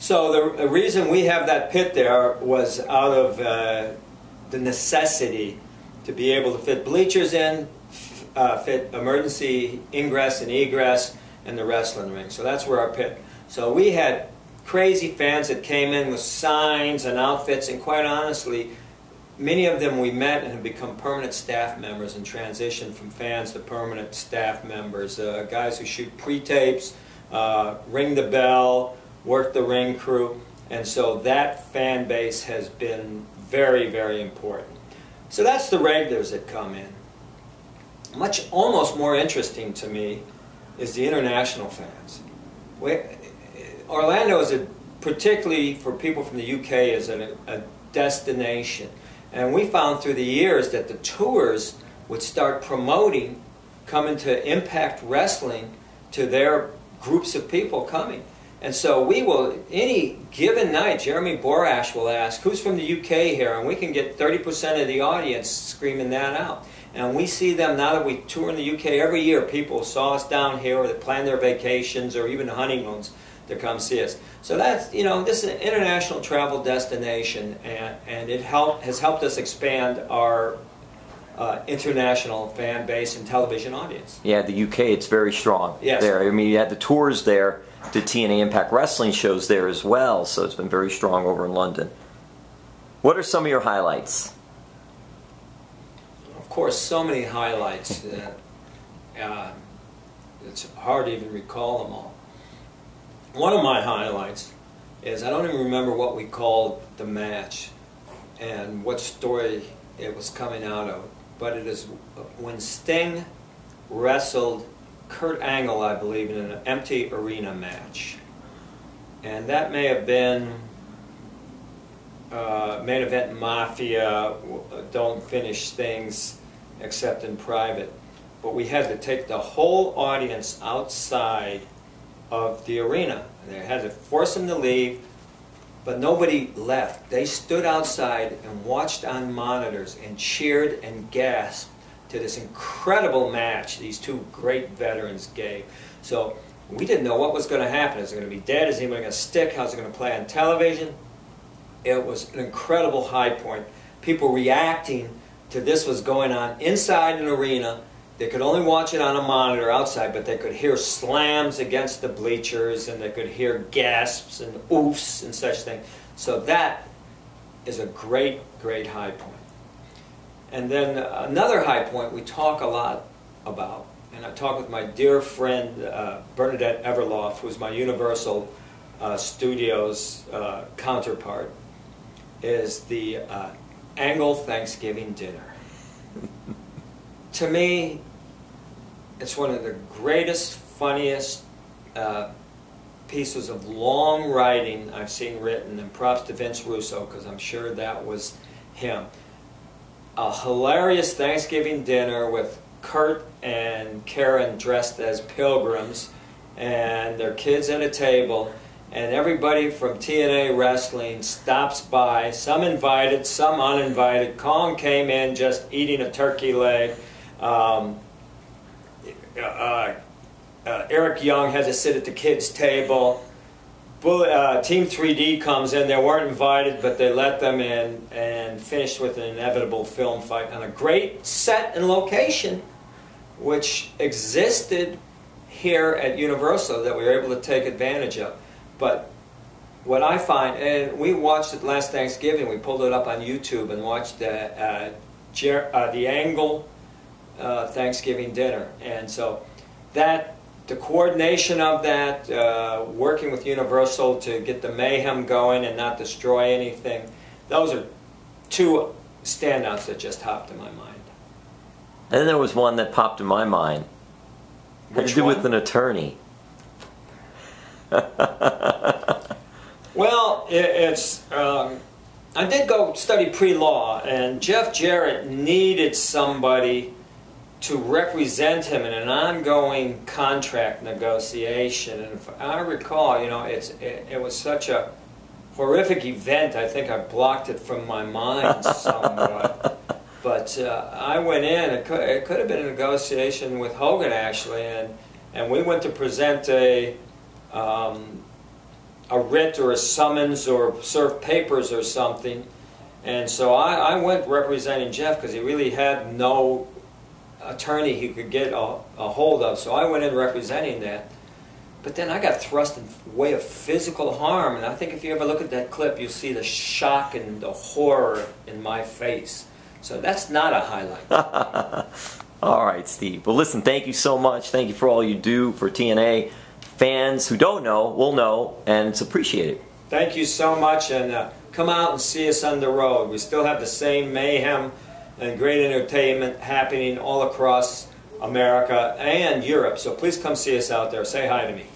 So the reason we have that pit there was out of the necessity to be able to fit bleachers in, fit emergency ingress and egress, and the wrestling ring. So that's where our pit. So we had crazy fans that came in with signs and outfits, and quite honestly, many of them we met and have become permanent staff members and transitioned from fans to permanent staff members. Guys who shoot pre-tapes, ring the bell, work the ring crew, and so that fan base has been very, very important. So that's the regulars that come in. Almost more interesting to me is the international fans. Orlando is particularly for people from the UK is a destination, and we found through the years that the tours would start promoting coming to Impact Wrestling to their groups of people coming. And so we will, any given night, Jeremy Borash will ask, who's from the UK here? And we can get 30% of the audience screaming that out. And we see them now that we tour in the UK every year. People saw us down here, or they plan their vacations or even honeymoons to come see us. So that's, this is an international travel destination, and it has helped us expand our international fan base and television audience. Yeah, the UK, it's very strong. Yes. There. I mean, you had the tours there, the TNA Impact Wrestling shows there as well, so it's been very strong over in London. What are some of your highlights? Of course, so many highlights that it's hard to even recall them all. One of my highlights is, I don't even remember what we called the match and what story it was coming out of, but it is when Sting wrestled Kurt Angle, I believe, in an empty arena match. And that may have been Main Event Mafia, don't finish things except in private. But we had to take the whole audience outside of the arena. And they had to force them to leave, but nobody left. They stood outside and watched on monitors and cheered and gasped to this incredible match these two great veterans gave. So we didn't know what was going to happen. Is it going to be dead? Is anybody going to stick? How's it going to play on television? It was an incredible high point. People reacting to this was going on inside an arena. They could only watch it on a monitor outside, but they could hear slams against the bleachers, and they could hear gasps and oofs and such things. So that is a great, great high point. And then another high point we talk a lot about, and I talk with my dear friend Bernadette Everloff, who's my Universal Studios counterpart, is the Angle Thanksgiving dinner. To me, it's one of the greatest, funniest pieces of long writing I've seen written, and props to Vince Russo, because I'm sure that was him. A hilarious Thanksgiving dinner with Kurt and Karen dressed as pilgrims and their kids at a table, and everybody from TNA Wrestling stops by, some invited, some uninvited. Kong came in just eating a turkey leg. Eric Young had to sit at the kids' table. Team 3D comes in. They weren't invited, but they let them in and finished with an inevitable film fight on a great set and location, which existed here at Universal that we were able to take advantage of. But what I find, and we watched it last Thanksgiving, we pulled it up on YouTube and watched the Angle Thanksgiving dinner. And so the coordination of that, working with Universal to get the mayhem going and not destroy anything, those are two standouts that just hopped in my mind. And then there was one that popped in my mind. Had to do with an attorney. Well, I did go study pre-law, and Jeff Jarrett needed somebody to represent him in an ongoing contract negotiation. And if I recall, it was such a horrific event, I think I blocked it from my mind somewhat. But I went in, it could have been a negotiation with Hogan, actually, and we went to present a writ or a summons or serve papers or something. And so I went representing Jeff because he really had no attorney he could get a hold of. So I went in representing that. But then I got thrust in way of physical harm. And I think if you ever look at that clip, you'll see the shock and the horror in my face. So that's not a highlight. All right, Steve. Well, listen, thank you so much. Thank you for all you do for TNA. Fans who don't know will know, and it's appreciated. Thank you so much, and come out and see us on the road. We still have the same mayhem and great entertainment happening all across America and Europe. So please come see us out there. Say hi to me.